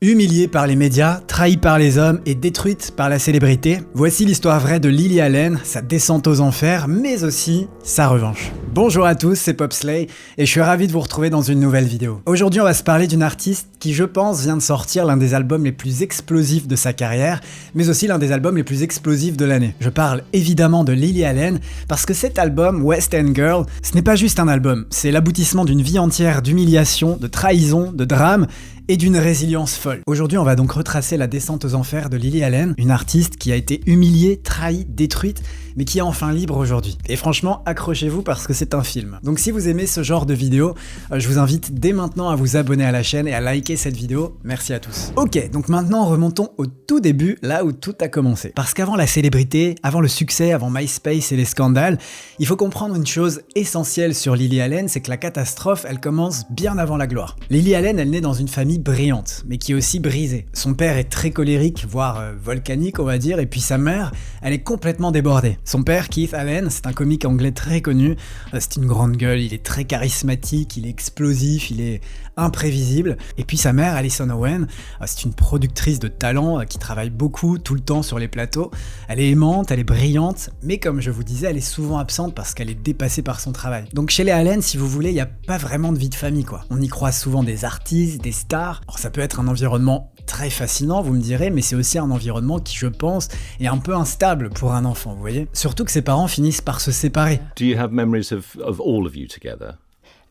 Humiliée par les médias, trahie par les hommes et détruite par la célébrité, voici l'histoire vraie de Lily Allen, sa descente aux enfers, mais aussi sa revanche. Bonjour à tous, c'est Popslay et je suis ravi de vous retrouver dans une nouvelle vidéo. Aujourd'hui, on va se parler d'une artiste qui, je pense, vient de sortir l'un des albums les plus explosifs de sa carrière, mais aussi l'un des albums les plus explosifs de l'année. Je parle évidemment de Lily Allen, parce que cet album, West End Girl, ce n'est pas juste un album, c'est l'aboutissement d'une vie entière d'humiliation, de trahison, de drame, et d'une résilience folle. Aujourd'hui, on va donc retracer la descente aux enfers de Lily Allen, une artiste qui a été humiliée, trahie, détruite, mais qui est enfin libre aujourd'hui. Et franchement, accrochez-vous parce que c'est un film. Donc si vous aimez ce genre de vidéo, je vous invite dès maintenant à vous abonner à la chaîne et à liker cette vidéo. Merci à tous. Ok, donc maintenant remontons au tout début, là où tout a commencé. Parce qu'avant la célébrité, avant le succès, avant MySpace et les scandales, il faut comprendre une chose essentielle sur Lily Allen, c'est que la catastrophe, elle commence bien avant la gloire. Lily Allen, elle naît dans une famille brillante, mais qui est aussi brisée. Son père est très colérique, voire volcanique, on va dire, et puis sa mère, elle est complètement débordée. Son père, Keith Allen, c'est un comique anglais très connu, c'est une grande gueule, il est très charismatique, il est explosif, il est imprévisible. Et puis sa mère, Alison Owen, c'est une productrice de talent qui travaille beaucoup, tout le temps sur les plateaux. Elle est aimante, elle est brillante, mais comme je vous disais, elle est souvent absente parce qu'elle est dépassée par son travail. Donc chez les Allen, si vous voulez, il n'y a pas vraiment de vie de famille, quoi. On y croise souvent des artistes, des stars. Alors ça peut être un environnement très fascinant, vous me direz, mais c'est aussi un environnement qui, je pense, est un peu instable pour un enfant, vous voyez. Surtout que ses parents finissent par se séparer. Do you have memories of all of you together?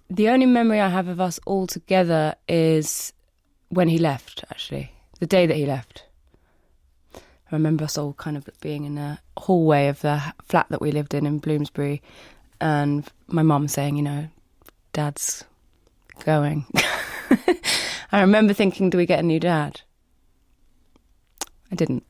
The only memory I have of us all together is when he left, actually. The day that he left. I remember us all kind of being in the hallway of the flat that we lived in Bloomsbury, and my mum saying, you know, Dad's going. I remember thinking, do we get a new dad? I didn't.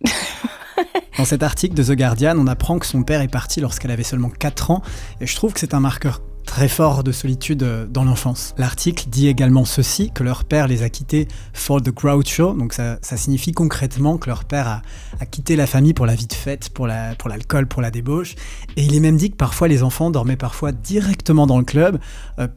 Dans cet article de The Guardian, on apprend que son père est parti lorsqu'elle avait seulement 4 ans, et je trouve que c'est un marqueur très fort de solitude dans l'enfance. L'article dit également ceci, que leur père les a quittés for the crowd show, donc ça signifie concrètement que leur père a quitté la famille pour la vie de fête, pour l'alcool, pour la débauche, et il est même dit que parfois les enfants dormaient parfois directement dans le club,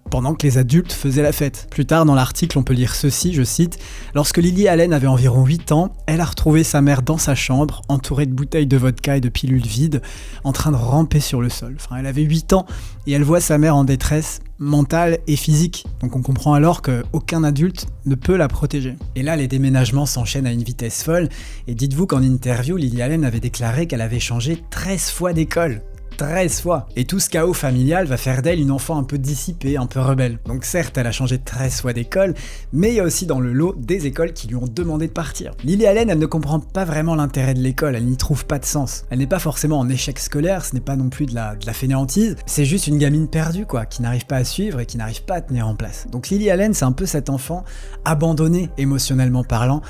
pendant que les adultes faisaient la fête. Plus tard dans l'article, on peut lire ceci, je cite, « Lorsque Lily Allen avait environ 8 ans, elle a retrouvé sa mère dans sa chambre, entourée de bouteilles de vodka et de pilules vides, en train de ramper sur le sol. » Enfin, elle avait 8 ans, et elle voit sa mère en détresse mentale et physique. Donc on comprend alors qu'aucun adulte ne peut la protéger. Et là, les déménagements s'enchaînent à une vitesse folle, et dites-vous qu'en interview, Lily Allen avait déclaré qu'elle avait changé 13 fois d'école. 13 fois. Et tout ce chaos familial va faire d'elle une enfant un peu dissipée, un peu rebelle. Donc certes, elle a changé 13 fois d'école, mais il y a aussi dans le lot des écoles qui lui ont demandé de partir. Lily Allen, elle ne comprend pas vraiment l'intérêt de l'école, elle n'y trouve pas de sens. Elle n'est pas forcément en échec scolaire, ce n'est pas non plus de la fainéantise, c'est juste une gamine perdue, quoi, qui n'arrive pas à suivre et qui n'arrive pas à tenir en place. Donc Lily Allen, c'est un peu cet enfant abandonné émotionnellement parlant,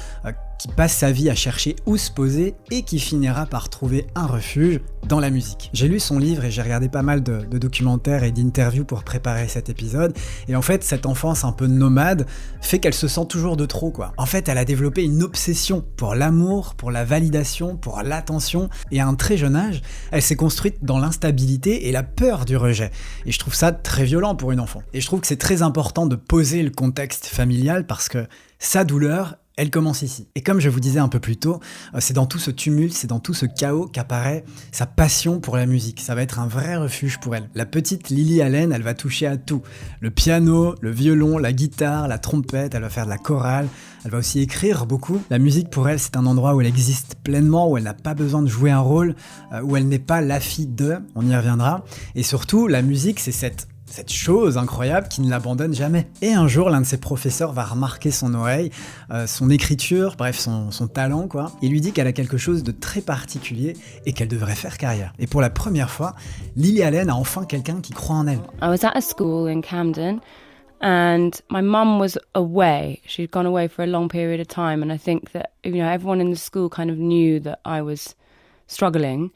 qui passe sa vie à chercher où se poser et qui finira par trouver un refuge dans la musique. J'ai lu son livre et j'ai regardé pas mal de documentaires et d'interviews pour préparer cet épisode, et en fait cette enfance un peu nomade fait qu'elle se sent toujours de trop, quoi. En fait, elle a développé une obsession pour l'amour, pour la validation, pour l'attention, et à un très jeune âge, elle s'est construite dans l'instabilité et la peur du rejet. Et je trouve ça très violent pour une enfant. Et je trouve que c'est très important de poser le contexte familial parce que sa douleur, elle commence ici. Et comme je vous disais un peu plus tôt, c'est dans tout ce tumulte, c'est dans tout ce chaos qu'apparaît sa passion pour la musique. Ça va être un vrai refuge pour elle. La petite Lily Allen, elle va toucher à tout. Le piano, le violon, la guitare, la trompette, elle va faire de la chorale, elle va aussi écrire beaucoup. La musique pour elle, c'est un endroit où elle existe pleinement, où elle n'a pas besoin de jouer un rôle, où elle n'est pas la fille de, on y reviendra. Et surtout, la musique, c'est cette chose incroyable qui ne l'abandonne jamais. Et un jour, l'un de ses professeurs va remarquer son oreille, son écriture, bref, son talent, quoi. Il lui dit qu'elle a quelque chose de très particulier et qu'elle devrait faire carrière. Et pour la première fois, Lily Allen a enfin quelqu'un qui croit en elle. I was at a school in Camden, and my mum was away. She'd gone away for a long period of time, and I think that, you know, everyone in the school kind of knew that I was struggling,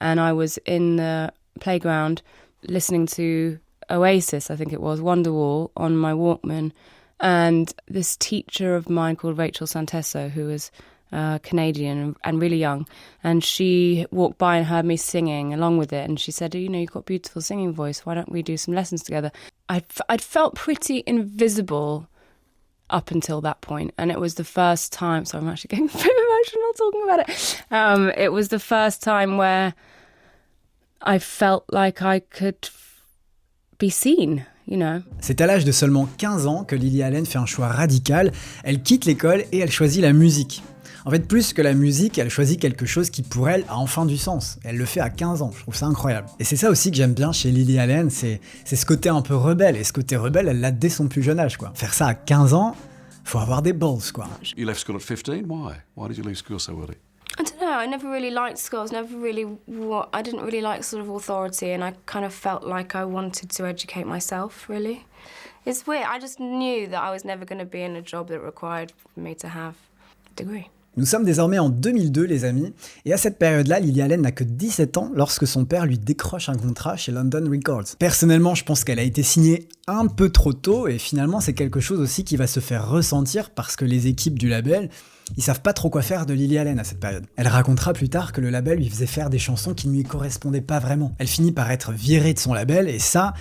and I was in the playground listening to Oasis, I think it was, Wonderwall, on my Walkman, and this teacher of mine called Rachel Santesso, who was Canadian and really young, and she walked by and heard me singing along with it, and she said, you know, you've got a beautiful singing voice, why don't we do some lessons together? I'd felt pretty invisible up until that point. And it was the first time, so I'm actually getting a bit emotional talking about it. It was the first time where I felt like I could be seen, you know. C'est à l'âge de seulement 15 ans que Lily Allen fait un choix radical. Elle quitte l'école et elle choisit la musique. En fait, plus que la musique, elle choisit quelque chose qui, pour elle, a enfin du sens. Elle le fait à 15 ans, je trouve ça incroyable. Et c'est ça aussi que j'aime bien chez Lily Allen, c'est ce côté un peu rebelle. Et ce côté rebelle, elle l'a dès son plus jeune âge, quoi. Faire ça à 15 ans, faut avoir des balls, quoi. You left school at 15? Why? Why did you leave school so early? I don't know, I never really liked school. I didn't really like sort of authority, and I kind of felt like I wanted to educate myself, really. It's weird, I just knew that I was never going to be in a job that required me to have a degree. Nous sommes désormais en 2002, les amis, et à cette période-là, Lily Allen n'a que 17 ans lorsque son père lui décroche un contrat chez London Records. Personnellement, je pense qu'elle a été signée un peu trop tôt, et finalement, c'est quelque chose aussi qui va se faire ressentir parce que les équipes du label, ils savent pas trop quoi faire de Lily Allen à cette période. Elle racontera plus tard que le label lui faisait faire des chansons qui ne lui correspondaient pas vraiment. Elle finit par être virée de son label, et ça,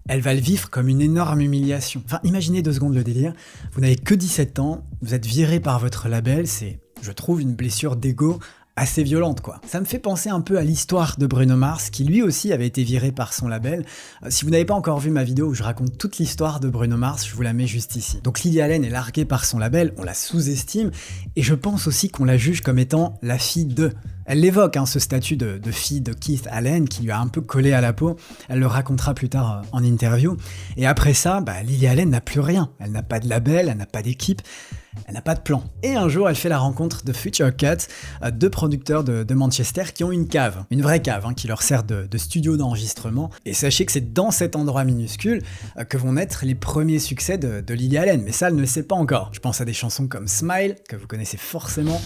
elle va le vivre comme une énorme humiliation. Enfin, imaginez 2 secondes le délire, vous n'avez que 17 ans, vous êtes viré par votre label, c'est, je trouve, une blessure d'ego assez violente, quoi. Ça me fait penser un peu à l'histoire de Bruno Mars, qui lui aussi avait été viré par son label. Si vous n'avez pas encore vu ma vidéo où je raconte toute l'histoire de Bruno Mars, je vous la mets juste ici. Donc Lily Allen est larguée par son label, on la sous-estime, et je pense aussi qu'on la juge comme étant la fille de... Elle l'évoque, ce statut de fille de Keith Allen qui lui a un peu collé à la peau. Elle le racontera plus tard en interview. Et après ça, Lily Allen n'a plus rien. Elle n'a pas de label, elle n'a pas d'équipe, elle n'a pas de plan. Et un jour, elle fait la rencontre de Future Cut, 2 producteurs de Manchester qui ont une cave, une vraie cave, qui leur sert de studio d'enregistrement. Et sachez que c'est dans cet endroit minuscule que vont naître les premiers succès de Lily Allen. Mais ça, elle ne le sait pas encore. Je pense à des chansons comme Smile, que vous connaissez forcément.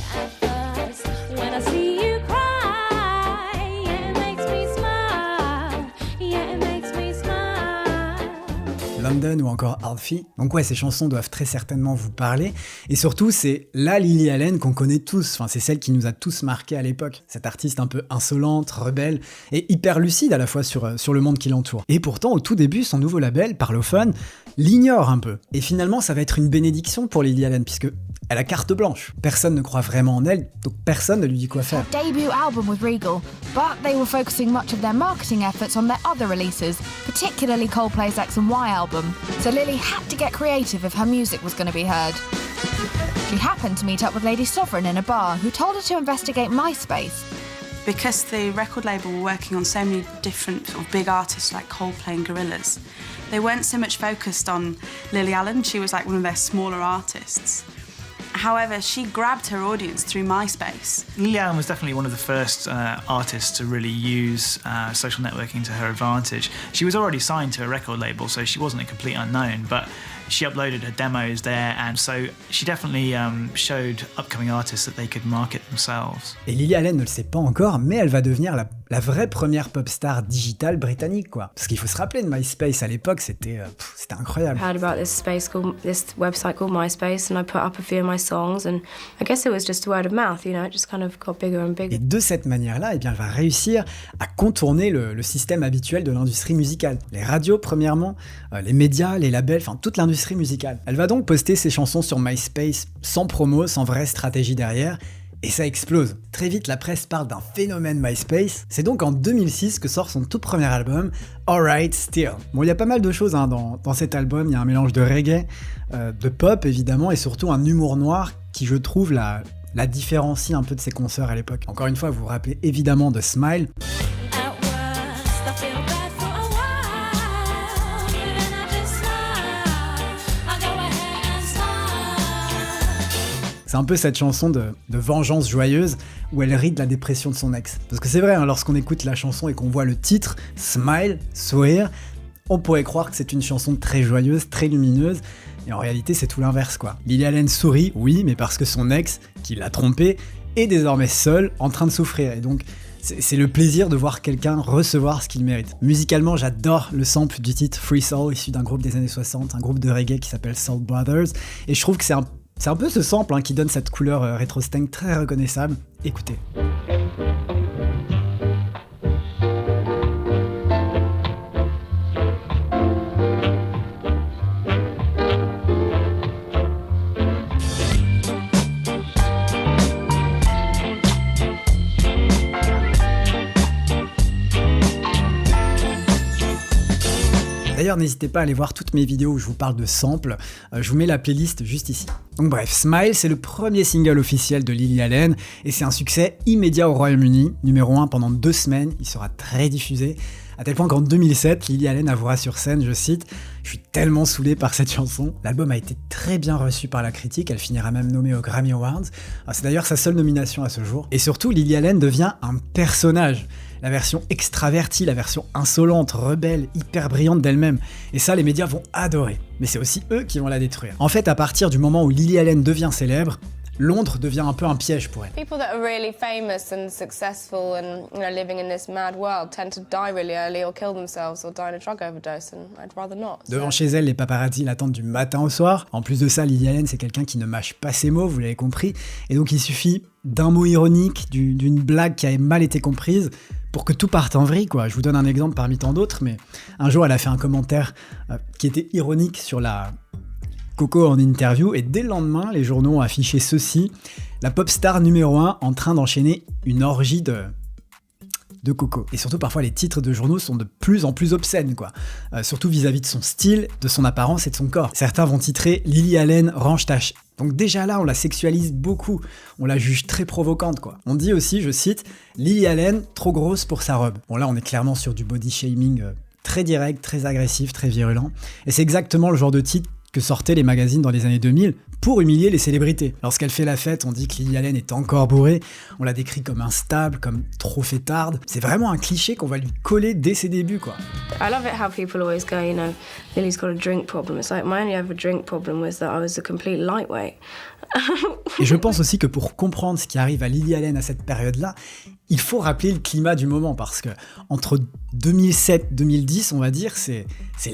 London ou encore Alfie. Donc ouais, ces chansons doivent très certainement vous parler. Et surtout, c'est la Lily Allen qu'on connaît tous. Enfin, c'est celle qui nous a tous marqués à l'époque. Cette artiste un peu insolente, rebelle et hyper lucide à la fois sur le monde qui l'entoure. Et pourtant, au tout début, son nouveau label, Parlophone, l'ignore un peu. Et finalement, ça va être une bénédiction pour Lily Allen, puisque elle a carte blanche. Personne ne croit vraiment en elle, donc personne ne lui dit quoi faire. Debut album with Regal, but they were focusing much of their marketing efforts on their other releases, particularly Coldplay's X and Y album. So Lily had to get creative if her music was going to be heard. She happened to meet up with Lady Sovereign in a bar, who told her to investigate MySpace. Because the record label were working on so many different sort of big artists like Coldplay and Gorillaz, they weren't so much focused on Lily Allen. She was like one of their smaller artists. However, she grabbed her audience through MySpace. Lily Allen was definitely one of the first artists to really use social networking to her advantage. She was already signed to a record label, so she wasn't a complete unknown, but she uploaded her demos there, and so she definitely showed upcoming artists that they could market themselves. Et Lily Allen ne le sait pas encore, mais elle va devenir la vraie première pop star digitale britannique, quoi. Parce qu'il faut se rappeler de MySpace à l'époque, c'était incroyable. I heard about this website called MySpace, and I put up a few of my songs, and I guess it was just word of mouth, you know, it just kind of got bigger and bigger. Et de cette manière-là, elle va réussir à contourner le système habituel de l'industrie musicale. Les radios, premièrement, les médias, les labels, enfin toute l'industrie musicale. Elle va donc poster ses chansons sur MySpace sans promo, sans vraie stratégie derrière, et ça explose. Très vite, la presse parle d'un phénomène MySpace. C'est donc en 2006 que sort son tout premier album, Alright Still. Bon, il y a pas mal de choses dans cet album. Il y a un mélange de reggae, de pop évidemment, et surtout un humour noir qui, je trouve, la différencie un peu de ses concerts à l'époque. Encore une fois, vous vous rappelez évidemment de Smile. C'est un peu cette chanson de vengeance joyeuse où elle rit de la dépression de son ex. Parce que c'est vrai, lorsqu'on écoute la chanson et qu'on voit le titre, Smile, sourire, on pourrait croire que c'est une chanson très joyeuse, très lumineuse, et en réalité c'est tout l'inverse, quoi. Lily Allen sourit, oui, mais parce que son ex, qui l'a trompée, est désormais seul, en train de souffrir, et donc c'est le plaisir de voir quelqu'un recevoir ce qu'il mérite. Musicalement, j'adore le sample du titre Free Soul, issu d'un groupe des années 60, un groupe de reggae qui s'appelle Soul Brothers, et je trouve que c'est un peu ce sample qui donne cette couleur rétro-stank très reconnaissable. Écoutez. D'ailleurs, n'hésitez pas à aller voir toutes mes vidéos où je vous parle de samples, je vous mets la playlist juste ici. Donc bref, Smile, c'est le premier single officiel de Lily Allen, et c'est un succès immédiat au Royaume-Uni, numéro 1 pendant 2 semaines, il sera très diffusé, à tel point qu'en 2007, Lily Allen avouera sur scène, je cite, « Je suis tellement saoulé par cette chanson ». L'album a été très bien reçu par la critique, elle finira même nommée aux Grammy Awards. C'est d'ailleurs sa seule nomination à ce jour. Et surtout, Lily Allen devient un personnage. La version extravertie, la version insolente, rebelle, hyper brillante d'elle-même. Et ça, les médias vont adorer. Mais c'est aussi eux qui vont la détruire. En fait, à partir du moment où Lily Allen devient célèbre, Londres devient un peu un piège pour elle. People that are really famous and successful and living in this mad world tend to die really early or kill themselves or die in a drug overdose and I'd rather not. Devant chez elle, les paparazzi l'attendent du matin au soir. En plus de ça, Lily Allen, c'est quelqu'un qui ne mâche pas ses mots, vous l'avez compris. Et donc il suffit d'un mot ironique, d'une blague qui a mal été comprise pour que tout parte en vrille, quoi. Je vous donne un exemple parmi tant d'autres, mais un jour, elle a fait un commentaire qui était ironique sur la Coco en interview, et dès le lendemain, les journaux ont affiché ceci, la pop star numéro 1 en train d'enchaîner une orgie de Coco. Et surtout, parfois, les titres de journaux sont de plus en plus obscènes, quoi. Surtout vis-à-vis de son style, de son apparence et de son corps. Certains vont titrer « Lily Allen, range ta ch'». Donc déjà là, on la sexualise beaucoup, on la juge très provocante, quoi. On dit aussi, je cite, « Lily Allen, trop grosse pour sa robe ». Bon là, on est clairement sur du body shaming très direct, très agressif, très virulent. Et c'est exactement le genre de titre que sortaient les magazines dans les années 2000 pour humilier les célébrités. Lorsqu'elle fait la fête, on dit que Lily Allen est encore bourrée, on la décrit comme instable, comme trop fêtarde. C'est vraiment un cliché qu'on va lui coller dès ses débuts, quoi. I love it how people always go, Lily's got a drink problem. It's like my only ever drink problem was that I was a complete lightweight. Et je pense aussi que pour comprendre ce qui arrive à Lily Allen à cette période-là, il faut rappeler le climat du moment, parce que entre 2007-2010, on va dire, c'est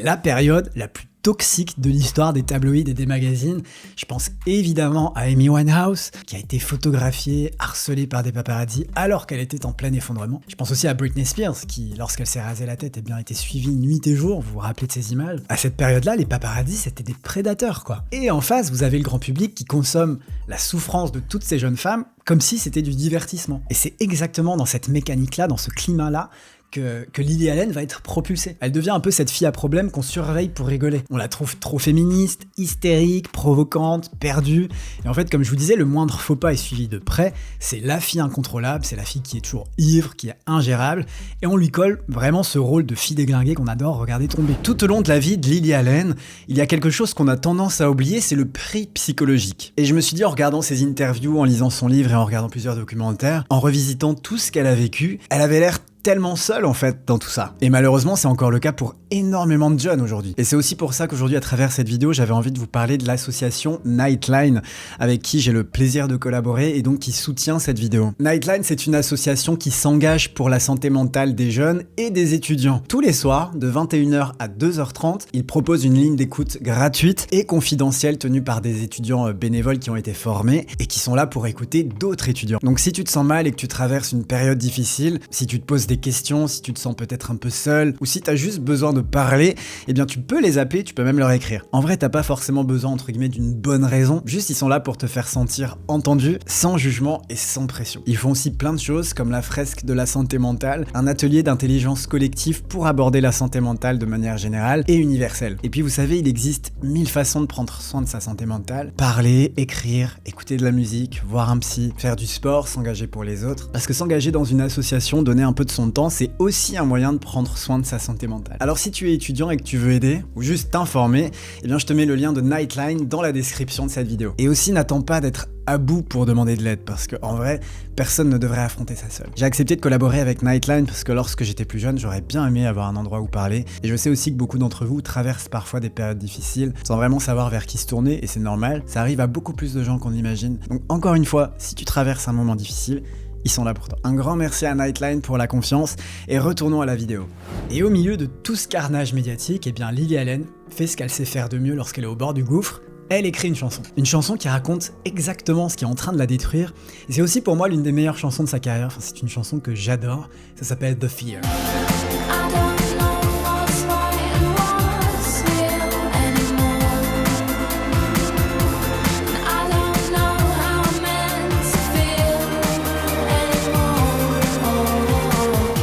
la période la plus toxique de l'histoire des tabloïds et des magazines. Je pense évidemment à Amy Winehouse, qui a été photographiée, harcelée par des paparazzi alors qu'elle était en plein effondrement. Je pense aussi à Britney Spears, qui, lorsqu'elle s'est rasée la tête, été suivie nuit et jour, vous vous rappelez de ces images. À cette période-là, les paparazzi, c'était des prédateurs, quoi. Et en face, vous avez le grand public qui consomme la souffrance de toutes ces jeunes femmes comme si c'était du divertissement. Et c'est exactement dans cette mécanique-là, dans ce climat-là, que Lily Allen va être propulsée. Elle devient un peu cette fille à problème qu'on surveille pour rigoler. On la trouve trop féministe, hystérique, provocante, perdue. Et en fait, comme je vous disais, le moindre faux pas est suivi de près. C'est la fille incontrôlable, c'est la fille qui est toujours ivre, qui est ingérable. Et on lui colle vraiment ce rôle de fille déglinguée qu'on adore regarder tomber. Tout au long de la vie de Lily Allen, il y a quelque chose qu'on a tendance à oublier, c'est le prix psychologique. Et je me suis dit, en regardant ses interviews, en lisant son livre et en regardant plusieurs documentaires, en revisitant tout ce qu'elle a vécu, elle avait l'air tellement seule en fait dans tout ça. Et malheureusement, c'est encore le cas pour énormément de jeunes aujourd'hui. Et c'est aussi pour ça qu'aujourd'hui, à travers cette vidéo, j'avais envie de vous parler de l'association Nightline, avec qui j'ai le plaisir de collaborer et donc qui soutient cette vidéo. Nightline, c'est une association qui s'engage pour la santé mentale des jeunes et des étudiants. Tous les soirs, de 21h à 2h30, ils proposent une ligne d'écoute gratuite et confidentielle tenue par des étudiants bénévoles qui ont été formés et qui sont là pour écouter d'autres étudiants. Donc si tu te sens mal et que tu traverses une période difficile, si tu te poses des questions, si tu te sens peut-être un peu seul, ou si t'as juste besoin de parler, eh bien tu peux les appeler, tu peux même leur écrire. En vrai, t'as pas forcément besoin, entre guillemets, d'une bonne raison, juste ils sont là pour te faire sentir entendu, sans jugement et sans pression. Ils font aussi plein de choses, comme la fresque de la santé mentale, un atelier d'intelligence collective pour aborder la santé mentale de manière générale et universelle. Et puis vous savez, il existe 1000 façons de prendre soin de sa santé mentale. Parler, écrire, écouter de la musique, voir un psy, faire du sport, s'engager pour les autres. Parce que s'engager dans une association, donner un peu de son temps, c'est aussi un moyen de prendre soin de sa santé mentale. Alors si tu es étudiant et que tu veux aider, ou juste t'informer, eh bien je te mets le lien de Nightline dans la description de cette vidéo. Et aussi n'attends pas d'être à bout pour demander de l'aide, parce qu'en vrai, personne ne devrait affronter ça seul. J'ai accepté de collaborer avec Nightline parce que lorsque j'étais plus jeune, j'aurais bien aimé avoir un endroit où parler, et je sais aussi que beaucoup d'entre vous traversent parfois des périodes difficiles, sans vraiment savoir vers qui se tourner, et c'est normal, ça arrive à beaucoup plus de gens qu'on l'imagine. Donc encore une fois, si tu traverses un moment difficile, ils sont là pour toi. Un grand merci à Nightline pour la confiance, et retournons à la vidéo. Et au milieu de tout ce carnage médiatique, eh bien Lily Allen fait ce qu'elle sait faire de mieux lorsqu'elle est au bord du gouffre. Elle écrit une chanson. Une chanson qui raconte exactement ce qui est en train de la détruire. Et c'est aussi pour moi l'une des meilleures chansons de sa carrière. Enfin, c'est une chanson que j'adore. Ça s'appelle The Fear.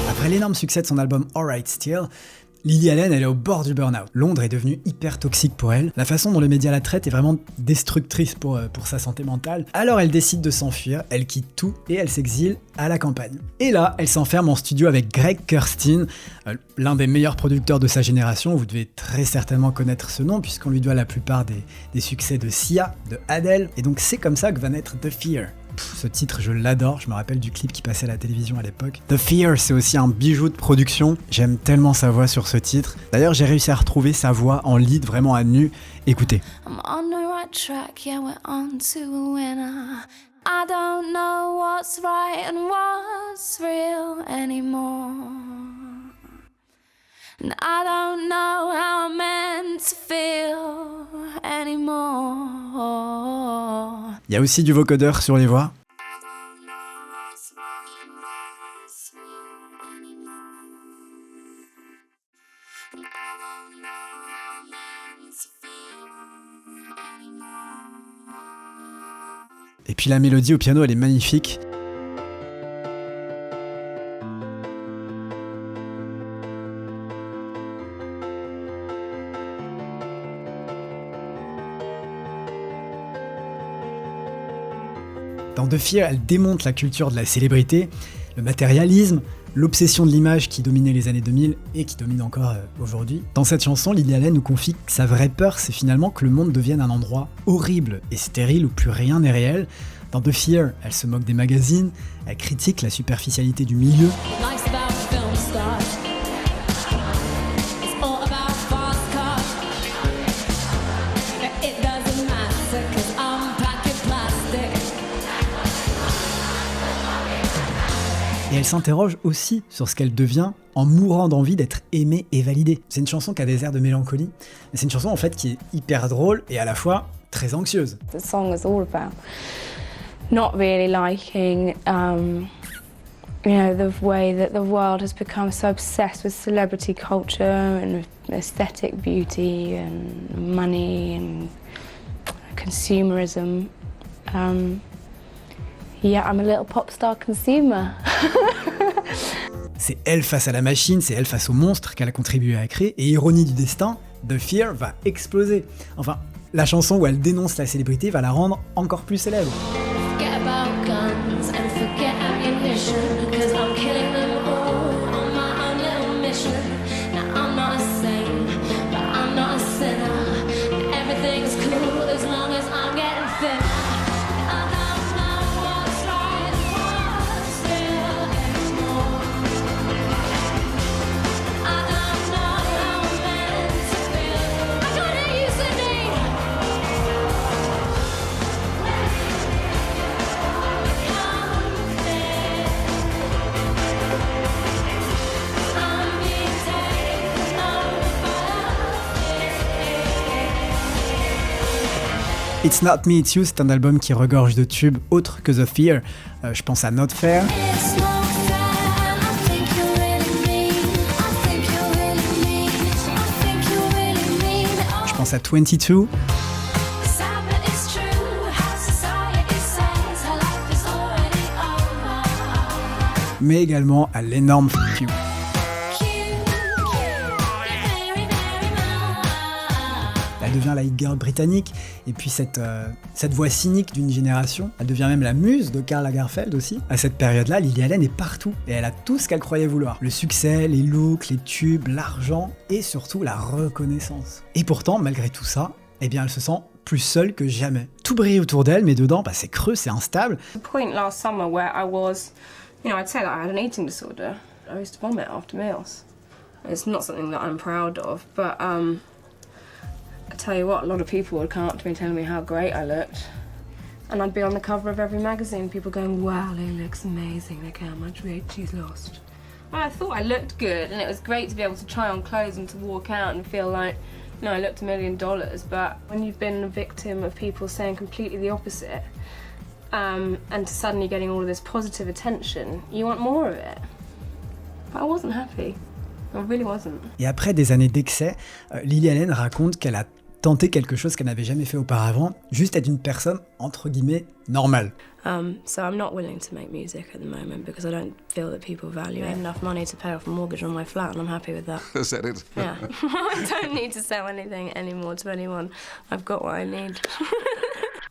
Après l'énorme succès de son album Alright Still, Lily Allen, elle est au bord du burn-out. Londres est devenue hyper toxique pour elle. La façon dont les médias la traitent est vraiment destructrice pour sa santé mentale. Alors elle décide de s'enfuir, elle quitte tout et elle s'exile à la campagne. Et là, elle s'enferme en studio avec Greg Kurstin, l'un des meilleurs producteurs de sa génération. Vous devez très certainement connaître ce nom puisqu'on lui doit la plupart des succès de Sia, de Adele. Et donc c'est comme ça que va naître The Fear. Ce titre, je l'adore, je me rappelle du clip qui passait à la télévision à l'époque. The Fear, c'est aussi un bijou de production. J'aime tellement sa voix sur ce titre. D'ailleurs, j'ai réussi à retrouver sa voix en lead, vraiment à nu. Écoutez. I'm on the right track, yeah, we're on to a winner. I don't know what's right and what's real anymore. And I don't know how I'm meant to feel anymore. Il y a aussi du vocodeur sur les voix. Et puis la mélodie au piano, elle est magnifique. Dans The Fear, elle démonte la culture de la célébrité, le matérialisme, l'obsession de l'image qui dominait les années 2000 et qui domine encore aujourd'hui. Dans cette chanson, Lily Allen nous confie que sa vraie peur, c'est finalement que le monde devienne un endroit horrible et stérile où plus rien n'est réel. Dans The Fear, elle se moque des magazines, elle critique la superficialité du milieu. Et elle s'interroge aussi sur ce qu'elle devient en mourant d'envie d'être aimée et validée. C'est une chanson qui a des airs de mélancolie, mais c'est une chanson en fait qui est hyper drôle et à la fois très anxieuse. The song is all about not really liking, the way that the world has become so obsessed with celebrity culture and aesthetic beauty and money and consumerism. Yeah, I'm a little pop star consumer. C'est elle face à la machine, c'est elle face au monstre qu'elle a contribué à créer, et ironie du destin, The Fear va exploser. Enfin, la chanson où elle dénonce la célébrité va la rendre encore plus célèbre. Forget about guns and forget ammunition, 'cause I'm killing them all on my own little mission. Now I'm not a saint, but I'm not a sinner. And everything's cool as long as I'm getting thinner. It's Not Me, It's You, c'est un album qui regorge de tubes autres que The Fear. Je pense à Not Fair. Je pense à 22. Mais également à l'énorme Fuck You. Elle devient la hit girl britannique, et puis cette voix cynique d'une génération, elle devient même la muse de Karl Lagerfeld aussi. À cette période-là, Lily Allen est partout, et elle a tout ce qu'elle croyait vouloir. Le succès, les looks, les tubes, l'argent, et surtout la reconnaissance. Et pourtant, malgré tout ça, eh bien elle se sent plus seule que jamais. Tout brille autour d'elle, mais dedans, c'est creux, c'est instable. The point last summer where I was, I'd say that I had an eating disorder. I used to vomit after meals. It's not something that I'm proud of, but I tell you what, a lot of people would come up to me telling me how great I looked. And I'd be on the cover of every magazine, people going, wow, Lily looks amazing, look how much weight she's lost. And I thought I looked good, and it was great to be able to try on clothes and to walk out and feel like, I looked $1 million, but when you've been a victim of people saying completely the opposite, and to suddenly getting all of this positive attention, you want more of it. But I wasn't happy. I really wasn't. Et après des années d'excès, Lily Allen raconte qu'elle a tenter quelque chose qu'elle n'avait jamais fait auparavant, juste être une personne, entre guillemets, normale. So I'm not willing to make music at the moment because I don't feel that people value it. I have enough money to pay off a mortgage on my flat and I'm happy with that. Is that it? Yeah. I don't need to sell anything anymore to anyone. I've got what I need.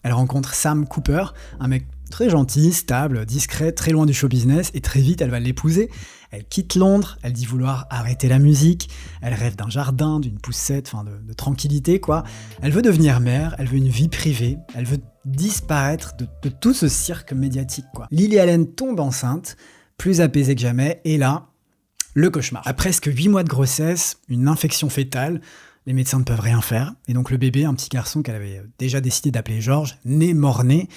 Elle rencontre Sam Cooper, un mec très gentil, stable, discret, très loin du show business, et très vite elle va l'épouser. Elle quitte Londres, elle dit vouloir arrêter la musique, elle rêve d'un jardin, d'une poussette, de tranquillité quoi. Elle veut devenir mère, elle veut une vie privée, elle veut disparaître de tout ce cirque médiatique quoi. Lily Allen tombe enceinte, plus apaisée que jamais, et là, le cauchemar. À presque 8 mois de grossesse, une infection fœtale, les médecins ne peuvent rien faire, et donc le bébé, un petit garçon qu'elle avait déjà décidé d'appeler George, naît mort-né.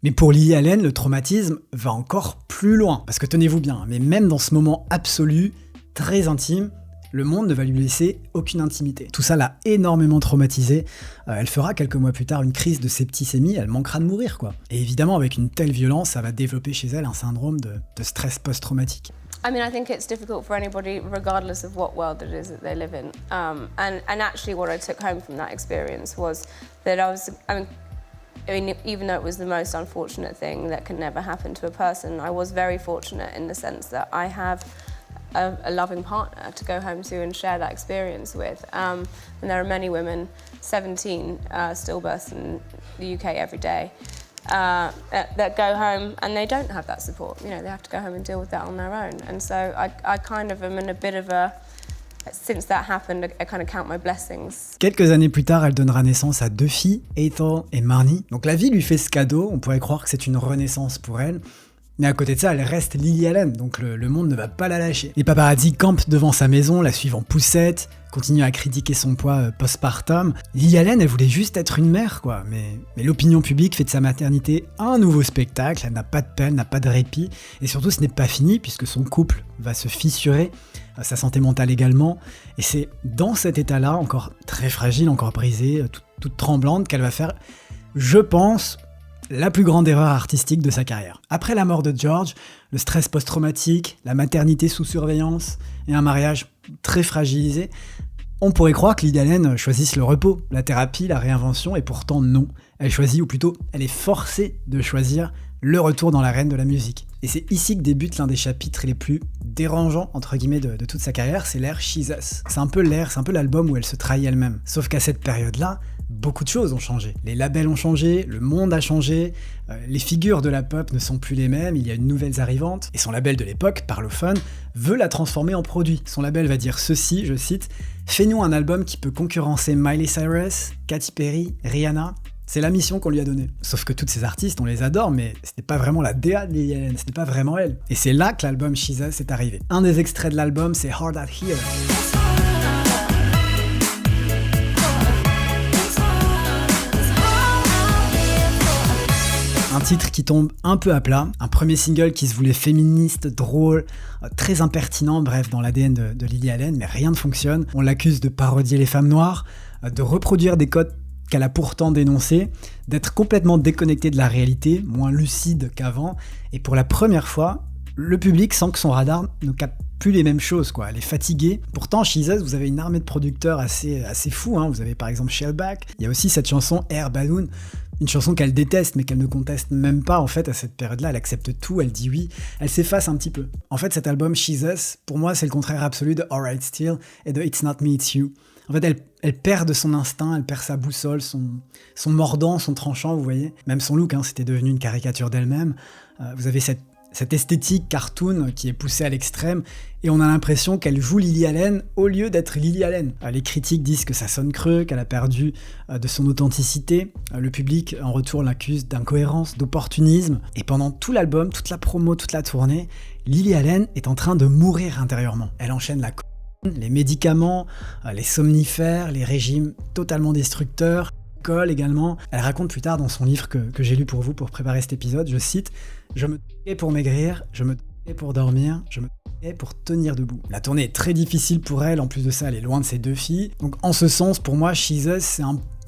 Mais pour Lily Allen, le traumatisme va encore plus loin. Parce que tenez-vous bien, mais même dans ce moment absolu, très intime, le monde ne va lui laisser aucune intimité. Tout ça l'a énormément traumatisée. Elle fera quelques mois plus tard une crise de septicémie, elle manquera de mourir quoi. Et évidemment, avec une telle violence, ça va développer chez elle un syndrome de stress post-traumatique. I mean, I think it's difficult for anybody, regardless of what world it is that they live in. And actually, what I took home from that experience was that I mean, even though it was the most unfortunate thing that can never happen to a person, I was very fortunate in the sense that I have a loving partner to go home to and share that experience with. And there are many women, 17 stillbirths in the UK every day, that go home and they don't have that support. You know, they have to go home and deal with that on their own. And so I kind of am in a bit of a... Since that happened, I kind of count my blessings. Quelques années plus tard, elle donnera naissance à 2 filles, Ethel et Marnie. Donc la vie lui fait ce cadeau, on pourrait croire que c'est une renaissance pour elle. Mais à côté de ça, elle reste Lily Allen, donc le monde ne va pas la lâcher. Les paparazzi campent devant sa maison, la suivent en poussette, continuent à critiquer son poids postpartum. Lily Allen, elle voulait juste être une mère, quoi. Mais l'opinion publique fait de sa maternité un nouveau spectacle, elle n'a pas de peine, n'a pas de répit. Et surtout, ce n'est pas fini, puisque son couple va se fissurer, sa santé mentale également. Et c'est dans cet état-là, encore très fragile, encore brisée, toute tremblante, qu'elle va faire, je pense, la plus grande erreur artistique de sa carrière. Après la mort de George, le stress post-traumatique, la maternité sous surveillance et un mariage très fragilisé, on pourrait croire que Lily Allen choisisse le repos, la thérapie, la réinvention, et pourtant non. Elle choisit, ou plutôt, elle est forcée de choisir le retour dans l'arène de la musique. Et c'est ici que débute l'un des chapitres les plus dérangeants, entre guillemets, de toute sa carrière, c'est l'ère She's Us. C'est un peu l'album où elle se trahit elle-même. Sauf qu'à cette période-là, beaucoup de choses ont changé. Les labels ont changé, le monde a changé, les figures de la pop ne sont plus les mêmes, il y a de nouvelles arrivantes, et son label de l'époque, Parlophone, veut la transformer en produit. Son label va dire ceci, je cite, « Fais-nous un album qui peut concurrencer Miley Cyrus, Katy Perry, Rihanna ». C'est la mission qu'on lui a donnée. Sauf que toutes ces artistes, on les adore, mais c'était pas vraiment la DA de Lily Allen, c'était pas vraiment elle. Et c'est là que l'album She's Us est arrivé. Un des extraits de l'album, c'est Hard Out Here. Un titre qui tombe un peu à plat, un premier single qui se voulait féministe, drôle, très impertinent, bref, dans l'ADN de Lily Allen, mais rien ne fonctionne. On l'accuse de parodier les femmes noires, de reproduire des codes qu'elle a pourtant dénoncés, d'être complètement déconnectée de la réalité, moins lucide qu'avant, et pour la première fois, le public sent que son radar ne capte plus les mêmes choses, quoi. Elle est fatiguée. Pourtant, She's Us, vous avez une armée de producteurs assez fous, hein. Vous avez par exemple Shellback, il y a aussi cette chanson Air Balloon, une chanson qu'elle déteste mais qu'elle ne conteste même pas en fait à cette période-là, elle accepte tout, elle dit oui, elle s'efface un petit peu. En fait cet album She's Us, pour moi c'est le contraire absolu de Alright Still et de It's Not Me It's You. En fait elle perd de son instinct, elle perd sa boussole, son mordant, son tranchant, vous voyez. Même son look, hein, c'était devenu une caricature d'elle-même. Vous avez cette esthétique cartoon qui est poussée à l'extrême, et on a l'impression qu'elle joue Lily Allen au lieu d'être Lily Allen. Les critiques disent que ça sonne creux, qu'elle a perdu de son authenticité. Le public, en retour, l'accuse d'incohérence, d'opportunisme. Et pendant tout l'album, toute la promo, toute la tournée, Lily Allen est en train de mourir intérieurement. Elle enchaîne la les médicaments, les somnifères, les régimes totalement destructeurs, l'alcool également. Elle raconte plus tard dans son livre que j'ai lu pour vous pour préparer cet épisode, je cite « Je me droguais pour maigrir, je me droguais pour dormir, je me droguais pour tenir debout ». La tournée est très difficile pour elle, en plus de ça elle est loin de ses 2 filles. Donc en ce sens, pour moi, She's Us, c'est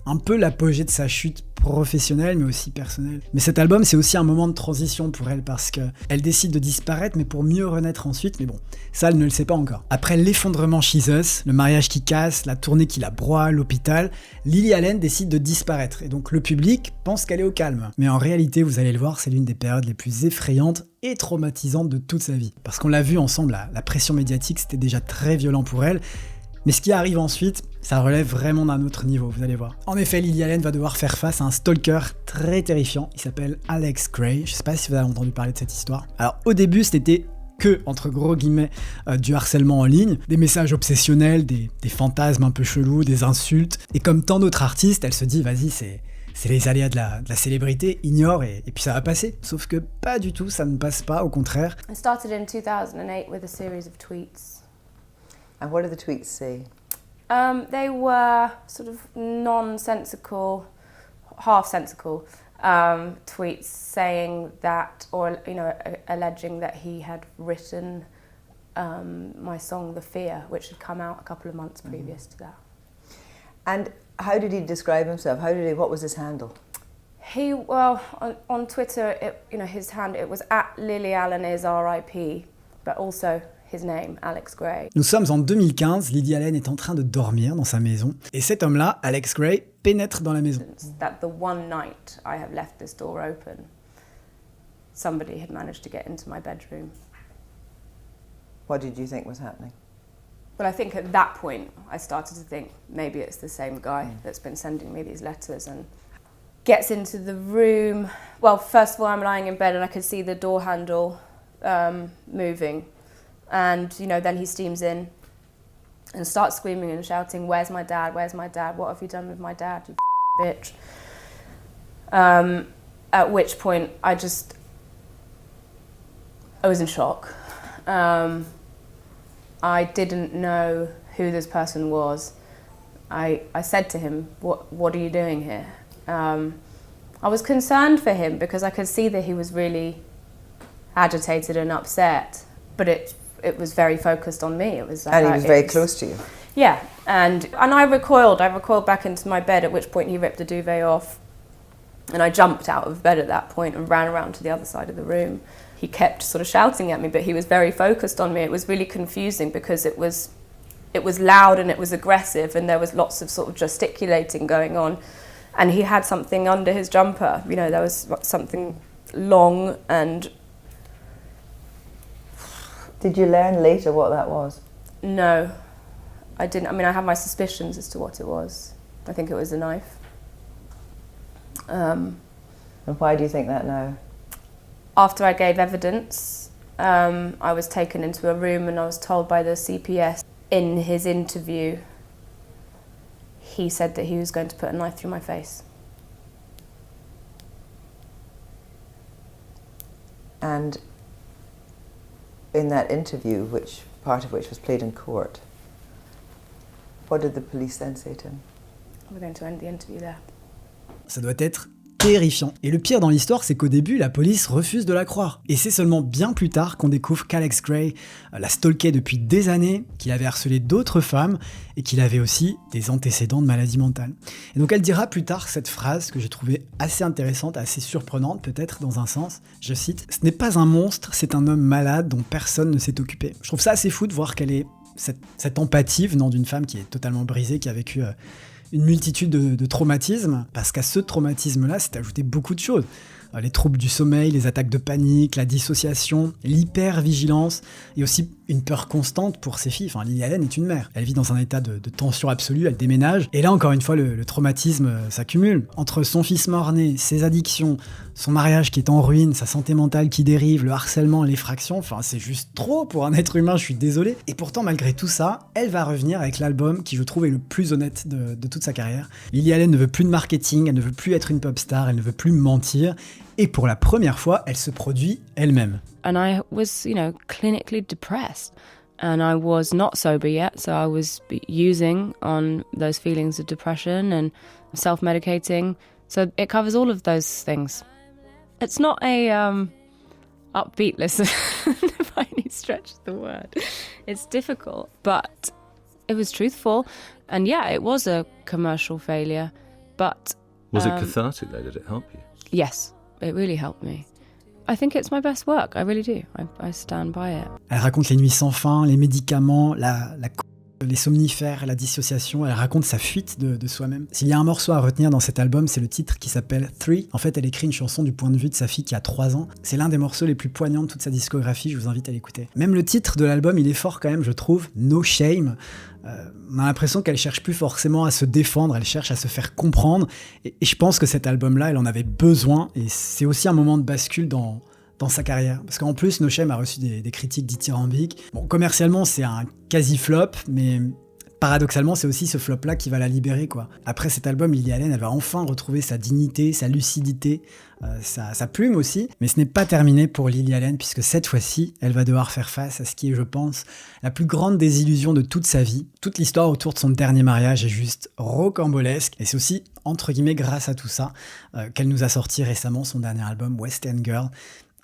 un peu l'apogée de sa chute professionnelle mais aussi personnelle. Mais cet album, c'est aussi un moment de transition pour elle parce qu'elle décide de disparaître mais pour mieux renaître ensuite, mais bon, ça elle ne le sait pas encore. Après l'effondrement She's Us, le mariage qui casse, la tournée qui la broie, l'hôpital, Lily Allen décide de disparaître et donc le public pense qu'elle est au calme. Mais en réalité, vous allez le voir, c'est l'une des périodes les plus effrayantes et traumatisantes de toute sa vie. Parce qu'on l'a vu ensemble, la pression médiatique, c'était déjà très violent pour elle. Mais ce qui arrive ensuite, ça relève vraiment d'un autre niveau, vous allez voir. En effet, Lily Allen va devoir faire face à un stalker très terrifiant. Il s'appelle Alex Gray. Je sais pas si vous avez entendu parler de cette histoire. Alors au début, c'était que, entre gros guillemets, du harcèlement en ligne, des messages obsessionnels, des fantasmes un peu chelous, des insultes. Et comme tant d'autres artistes, elle se dit, vas-y, c'est les aléas de la célébrité, ignore et puis ça va passer. Sauf que pas du tout, ça ne passe pas, au contraire. I started in 2008 with a series of tweets. And what did the tweets say? They were sort of nonsensical, half-sensical tweets saying that, or alleging that he had written my song "The Fear," which had come out a couple of months previous to that. And how did he describe himself? What was his handle? On Twitter, his hand, it was at Lily Allen is R.I.P., but also his name, Alex Gray. Nous sommes en 2015, Lily Allen est en train de dormir dans sa maison, et cet homme-là, Alex Gray, pénètre dans la maison. That the one night I have left this door open, somebody had managed to get into my bedroom. What did you think was happening? Well, I think at that point I started to think maybe it's the same guy that's been sending me these letters and gets into the room. Well, first of all, I'm lying in bed and I could see the door handle moving. And, then he steams in and starts screaming and shouting, "Where's my dad? Where's my dad? What have you done with my dad, you bitch?" At which point I was in shock. I didn't know who this person was. I said to him, what are you doing here? I was concerned for him because I could see that he was really agitated and upset, but it was very focused on me. It was, and he was very close to you. Yeah, and I recoiled back into my bed, at which point he ripped the duvet off, and I jumped out of bed at that point and ran around to the other side of the room. He kept sort of shouting at me, but he was very focused on me. It was really confusing because it was loud and it was aggressive, and there was lots of sort of gesticulating going on, and he had something under his jumper. There was something long and... Did you learn later what that was? No, I didn't. I mean, I have my suspicions as to what it was. I think it was a knife. And why do you think that now? After I gave evidence, I was taken into a room and I was told by the CPS in his interview, he said that he was going to put a knife through my face. And in that interview, part of which was played in court, what did the police then say to him? We're going to end the interview there. Ça doit être terrifiant. Et le pire dans l'histoire, c'est qu'au début, la police refuse de la croire. Et c'est seulement bien plus tard qu'on découvre qu'Alex Gray la stalkait depuis des années, qu'il avait harcelé d'autres femmes et qu'il avait aussi des antécédents de maladie mentale. Et donc elle dira plus tard cette phrase que j'ai trouvée assez intéressante, assez surprenante peut-être dans un sens. Je cite, « Ce n'est pas un monstre, c'est un homme malade dont personne ne s'est occupé. » Je trouve ça assez fou de voir qu'elle est cette empathie venant d'une femme qui est totalement brisée, qui a vécu une multitude de traumatismes, parce qu'à ce traumatisme-là, c'est ajouté beaucoup de choses. Les troubles du sommeil, les attaques de panique, la dissociation, l'hypervigilance, et aussi une peur constante pour ses filles. Enfin, Lily Allen est une mère. Elle vit dans un état de tension absolue, elle déménage, et là, encore une fois, le traumatisme s'accumule. Entre son fils mort-né, ses addictions, son mariage qui est en ruine, sa santé mentale qui dérive, le harcèlement, l'effraction, enfin, c'est juste trop pour un être humain, je suis désolé. Et pourtant, malgré tout ça, elle va revenir avec l'album qui, je trouve, est le plus honnête de toute sa carrière. Lily Allen ne veut plus de marketing, elle ne veut plus être une pop star, elle ne veut plus mentir, et pour la première fois, elle se produit elle-même. And I was, clinically depressed. And I was not sober yet, so I was using on those feelings of depression and self-medicating. So it covers all of those things. It's not a upbeat listen by any stretch of the word. It's difficult, but it was truthful. And yeah, it was a commercial failure. But Was it cathartic though? Did it help you? yes, it really helped me. I think it's my best work. I really do. I stand by it. Elle raconte les nuits sans fin, les médicaments, les somnifères, la dissociation. Elle raconte sa fuite de soi-même. S'il y a un morceau à retenir dans cet album, c'est le titre qui s'appelle 3. En fait, elle écrit une chanson du point de vue de sa fille qui a 3 ans. C'est l'un des morceaux les plus poignants de toute sa discographie. Je vous invite à l'écouter. Même le titre de l'album, il est fort quand même, je trouve. No Shame. On a l'impression qu'elle cherche plus forcément à se défendre, elle cherche à se faire comprendre. Et je pense que cet album-là, elle en avait besoin. Et c'est aussi un moment de bascule dans sa carrière. Parce qu'en plus, No Shame a reçu des critiques dithyrambiques. Bon, commercialement, c'est un quasi-flop, mais paradoxalement, c'est aussi ce flop-là qui va la libérer, quoi. Après cet album, Lily Allen, elle va enfin retrouver sa dignité, sa lucidité, sa plume aussi. Mais ce n'est pas terminé pour Lily Allen, puisque cette fois-ci, elle va devoir faire face à ce qui est, je pense, la plus grande désillusion de toute sa vie. Toute l'histoire autour de son dernier mariage est juste rocambolesque. Et c'est aussi, entre guillemets, grâce à tout ça, qu'elle nous a sorti récemment son dernier album, West End Girl.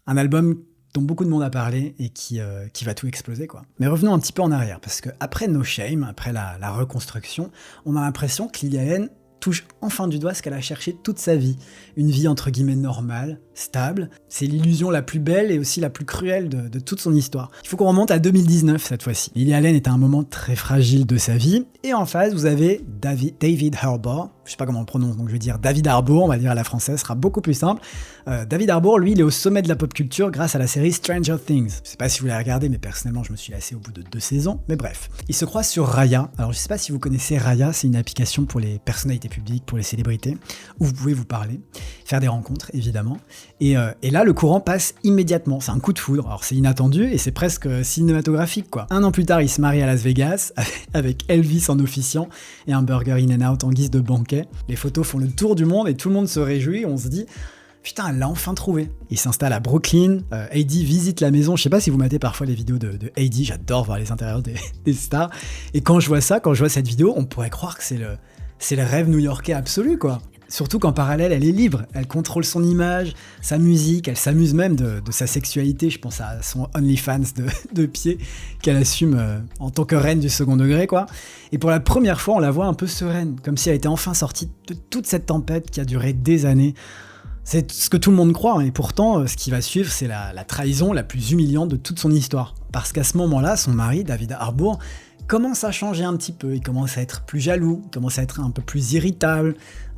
Un album dont beaucoup de monde a parlé et qui va tout exploser, quoi. Mais revenons un petit peu en arrière, parce qu'après No Shame, après la reconstruction, on a l'impression que Lily Allen touche enfin du doigt ce qu'elle a cherché toute sa vie. Une vie entre guillemets normale, stable. C'est l'illusion la plus belle et aussi la plus cruelle de toute son histoire. Il faut qu'on remonte à 2019 cette fois-ci. Lily Allen est à un moment très fragile de sa vie. Et en face, vous avez David Harbour. Je sais pas comment on le prononce, donc je vais dire David Harbour, on va le dire à la française, ce sera beaucoup plus simple. David Harbour, lui, il est au sommet de la pop culture grâce à la série Stranger Things. Je sais pas si vous l'avez regardé, mais personnellement, je me suis lassé au bout de 2 saisons. Mais bref, il se croise sur Raya. Alors je sais pas si vous connaissez Raya, c'est une application pour les personnalités publiques, pour les célébrités, où vous pouvez vous parler, faire des rencontres, évidemment. Et là, le courant passe immédiatement. C'est un coup de foudre. Alors c'est inattendu et c'est presque cinématographique, quoi. 1 an plus tard, il se marie à Las Vegas avec Elvis en officiant et un burger In-N-Out en guise de banquet. Les photos font le tour du monde et tout le monde se réjouit. On se dit, putain, elle l'a enfin trouvé. Il s'installe à Brooklyn. Heidi visite la maison. Je sais pas si vous matez parfois les vidéos de Heidi. J'adore voir les intérieurs des stars. Et quand je vois cette vidéo, on pourrait croire que c'est le rêve new-yorkais absolu, quoi. Surtout qu'en parallèle, elle est libre, elle contrôle son image, sa musique, elle s'amuse même de sa sexualité. Je pense à son OnlyFans de pied qu'elle assume en tant que reine du second degré, quoi. Et pour la première fois, on la voit un peu sereine, comme si elle était enfin sortie de toute cette tempête qui a duré des années. C'est ce que tout le monde croit, hein, et pourtant, ce qui va suivre, c'est la trahison la plus humiliante de toute son histoire. Parce qu'à ce moment-là, son mari, David Harbour, commence à changer un petit peu, il commence à être plus jaloux, il commence à être un peu plus irritable,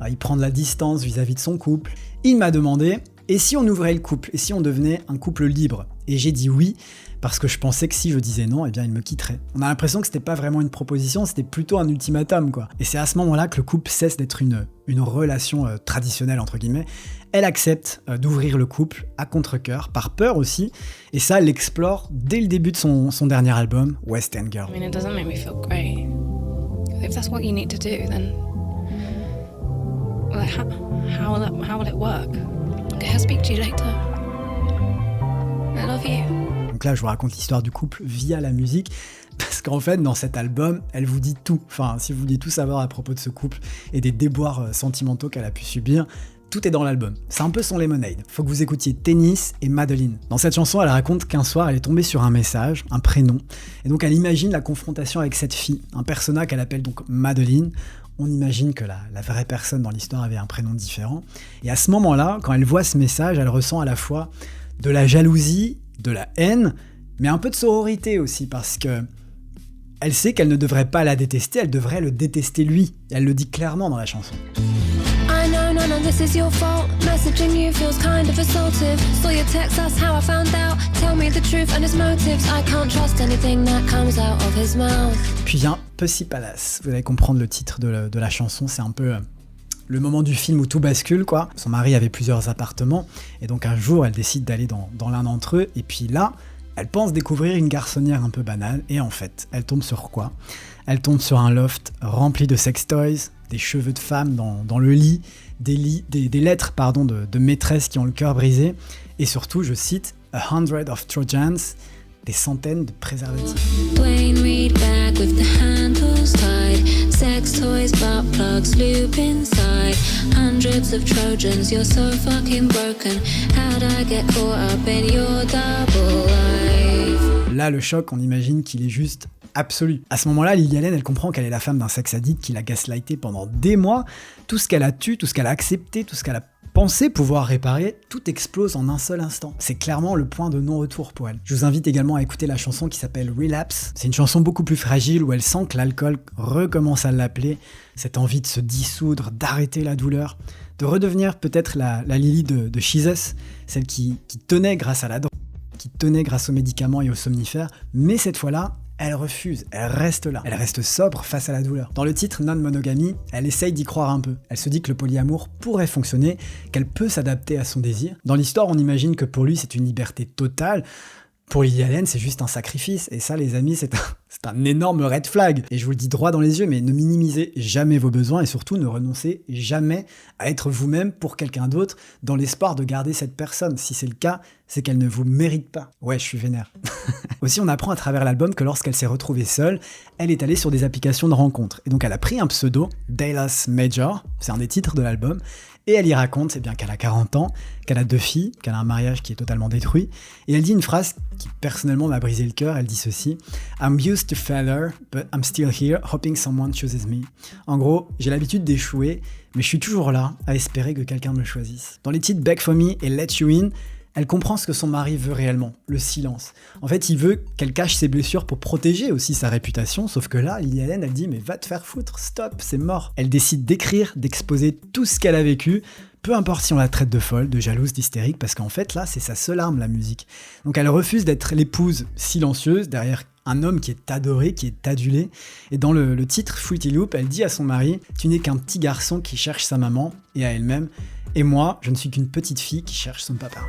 il prend de la distance vis-à-vis de son couple. Il m'a demandé, et si on ouvrait le couple, et si on devenait un couple libre ? Et j'ai dit oui, parce que je pensais que si je disais non, eh bien il me quitterait. On a l'impression que c'était pas vraiment une proposition, c'était plutôt un ultimatum, quoi. Et c'est à ce moment-là que le couple cesse d'être une relation traditionnelle, entre guillemets. Elle accepte d'ouvrir le couple à contre-cœur, par peur aussi, et ça, elle l'explore dès le début de son dernier album, West End Girl. I mean, it doesn't make me feel great. If that's what you need to do, then well, how will it work? Okay, I'll speak to you later. I love you. Donc là, je vous raconte l'histoire du couple via la musique, parce qu'en fait, dans cet album, elle vous dit tout. Enfin, si vous vouliez tout savoir à propos de ce couple et des déboires sentimentaux qu'elle a pu subir, tout est dans l'album. C'est un peu son Lemonade. Faut que vous écoutiez Tennis et Madeline. Dans cette chanson, elle raconte qu'un soir, elle est tombée sur un message, un prénom, et donc elle imagine la confrontation avec cette fille, un persona qu'elle appelle donc Madeline. On imagine que la vraie personne dans l'histoire avait un prénom différent. Et à ce moment-là, quand elle voit ce message, elle ressent à la fois de la jalousie, de la haine, mais un peu de sororité aussi, parce que elle sait qu'elle ne devrait pas la détester, elle devrait le détester lui. Et elle le dit clairement dans la chanson. I know none of this is your fault. Messaging you feels kind of assaultive. Saw your text, that's how I found out. Tell me the truth and his motives. I can't trust anything that comes out of his mouth. Puis vient Pussy Palace. Vous allez comprendre le titre de la chanson, c'est un peu le moment du film où tout bascule, quoi. Son mari avait plusieurs appartements, et donc un jour, elle décide d'aller dans l'un d'entre eux, et puis là, elle pense découvrir une garçonnière un peu banale, et en fait, elle tombe sur quoi ? Elle tombe sur un loft rempli de sex toys, des cheveux de femme dans le lit, des lettres de maîtresses qui ont le cœur brisé, et surtout, je cite, 100 of Trojans, des centaines de préservatifs. Dwayne Reed back with the handles tied. Sex toys, butt plugs, loop inside. Hundreds of Trojans, you're so fucking broken. How'd I get caught up in your double life? Là, le choc, on imagine qu'il est juste absolue. À ce moment-là, Lily Allen, elle comprend qu'elle est la femme d'un sex addict qui l'a gaslighté pendant des mois. Tout ce qu'elle a tué, tout ce qu'elle a accepté, tout ce qu'elle a pensé pouvoir réparer, tout explose en un seul instant. C'est clairement le point de non-retour pour elle. Je vous invite également à écouter la chanson qui s'appelle Relapse. C'est une chanson beaucoup plus fragile où elle sent que l'alcool recommence à l'appeler, cette envie de se dissoudre, d'arrêter la douleur, de redevenir peut-être la Lily de She's Us, celle qui tenait grâce à la drogue, qui tenait grâce aux médicaments et aux somnifères, mais cette fois-là, elle refuse, elle reste là, elle reste sobre face à la douleur. Dans le titre Non-Monogamie, elle essaye d'y croire un peu. Elle se dit que le polyamour pourrait fonctionner, qu'elle peut s'adapter à son désir. Dans l'histoire, on imagine que pour lui, c'est une liberté totale. Pour Lily Allen, c'est juste un sacrifice. Et ça, les amis, c'est un énorme red flag. Et je vous le dis droit dans les yeux, mais ne minimisez jamais vos besoins et surtout ne renoncez jamais à être vous-même pour quelqu'un d'autre dans l'espoir de garder cette personne. Si c'est le cas, c'est qu'elle ne vous mérite pas. Ouais, je suis vénère. Aussi, on apprend à travers l'album que lorsqu'elle s'est retrouvée seule, elle est allée sur des applications de rencontres. Et donc, elle a pris un pseudo, Dallas Major, c'est un des titres de l'album, et elle y raconte qu'elle a 40 ans, qu'elle a 2 filles, qu'elle a un mariage qui est totalement détruit. Et elle dit une phrase qui personnellement m'a brisé le cœur, elle dit ceci: I'm used to failure, but I'm still here, hoping someone chooses me. En gros, j'ai l'habitude d'échouer, mais je suis toujours là à espérer que quelqu'un me choisisse. Dans les titres Beg for Me et Let You In, elle comprend ce que son mari veut réellement, le silence. En fait, il veut qu'elle cache ses blessures pour protéger aussi sa réputation, sauf que là, Lily Allen, elle dit « mais va te faire foutre, stop, c'est mort ». Elle décide d'écrire, d'exposer tout ce qu'elle a vécu, peu importe si on la traite de folle, de jalouse, d'hystérique, parce qu'en fait, là, c'est sa seule arme, la musique. Donc elle refuse d'être l'épouse silencieuse derrière un homme qui est adoré, qui est adulé. Et dans le titre Fruity Loop, elle dit à son mari « tu n'es qu'un petit garçon qui cherche sa maman » et à elle-même « et moi, je ne suis qu'une petite fille qui cherche son papa ».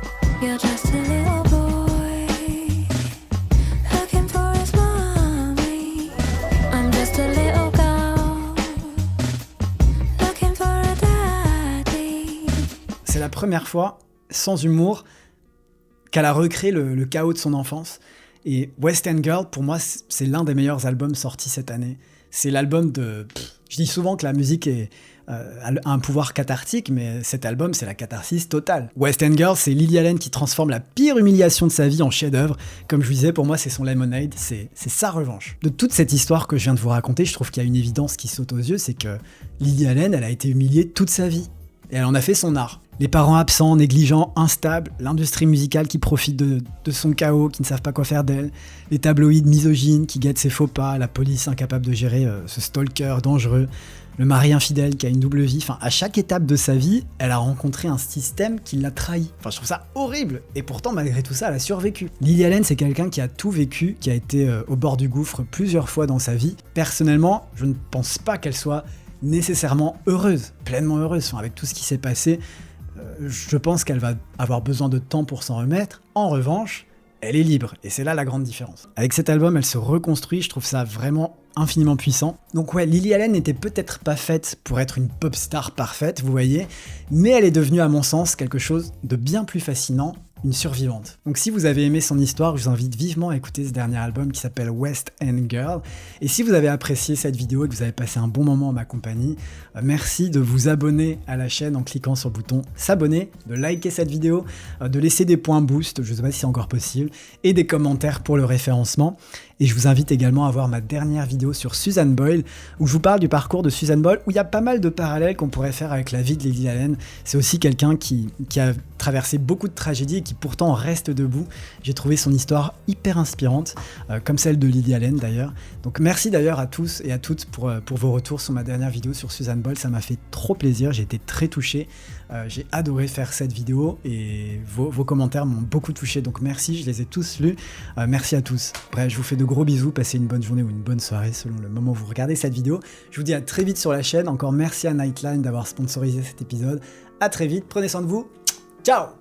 You're just a little boy looking for his mommy. I'm just a little girl looking for a daddy. C'est la première fois, sans humour, qu'elle a recréé le chaos de son enfance. Et West End Girl, pour moi, c'est l'un des meilleurs albums sortis cette année. C'est l'album de... Je dis souvent que la musique a un pouvoir cathartique, mais cet album, c'est la catharsis totale. West End Girl, c'est Lily Allen qui transforme la pire humiliation de sa vie en chef-d'œuvre. Comme je vous disais, pour moi, c'est son Lemonade, c'est sa revanche. De toute cette histoire que je viens de vous raconter, je trouve qu'il y a une évidence qui saute aux yeux, c'est que Lily Allen, elle a été humiliée toute sa vie. Et elle en a fait son art. Les parents absents, négligents, instables, l'industrie musicale qui profite de son chaos, qui ne savent pas quoi faire d'elle, les tabloïds misogynes qui guettent ses faux pas, la police incapable de gérer ce stalker dangereux, le mari infidèle qui a une double vie. Enfin, à chaque étape de sa vie, elle a rencontré un système qui l'a trahi. Enfin, je trouve ça horrible. Et pourtant, malgré tout ça, elle a survécu. Lily Allen, c'est quelqu'un qui a tout vécu, qui a été au bord du gouffre plusieurs fois dans sa vie. Personnellement, je ne pense pas qu'elle soit nécessairement heureuse, pleinement heureuse. Enfin, avec tout ce qui s'est passé, je pense qu'elle va avoir besoin de temps pour s'en remettre. En revanche, elle est libre, et c'est là la grande différence. Avec cet album, elle se reconstruit, je trouve ça vraiment infiniment puissant. Donc ouais, Lily Allen n'était peut-être pas faite pour être une pop star parfaite, vous voyez, mais elle est devenue à mon sens quelque chose de bien plus fascinant, une survivante. Donc si vous avez aimé son histoire, je vous invite vivement à écouter ce dernier album qui s'appelle West End Girl. Et si vous avez apprécié cette vidéo et que vous avez passé un bon moment en ma compagnie, merci de vous abonner à la chaîne en cliquant sur le bouton s'abonner, de liker cette vidéo, de laisser des points boost, je ne sais pas si c'est encore possible, et des commentaires pour le référencement. Et je vous invite également à voir ma dernière vidéo sur Susan Boyle, où je vous parle du parcours de Susan Boyle, où il y a pas mal de parallèles qu'on pourrait faire avec la vie de Lily Allen. C'est aussi quelqu'un qui a traversé beaucoup de tragédies et qui pourtant reste debout. J'ai trouvé son histoire hyper inspirante, comme celle de Lily Allen d'ailleurs. Donc merci d'ailleurs à tous et à toutes pour vos retours sur ma dernière vidéo sur Susan Boyle, ça m'a fait trop plaisir, j'ai été très touché. J'ai adoré faire cette vidéo et vos commentaires m'ont beaucoup touché, donc merci, je les ai tous lus. Merci à tous. Bref, je vous fais de gros bisous, passez une bonne journée ou une bonne soirée selon le moment où vous regardez cette vidéo. Je vous dis à très vite sur la chaîne, encore merci à Nightline d'avoir sponsorisé cet épisode. À très vite, prenez soin de vous, ciao!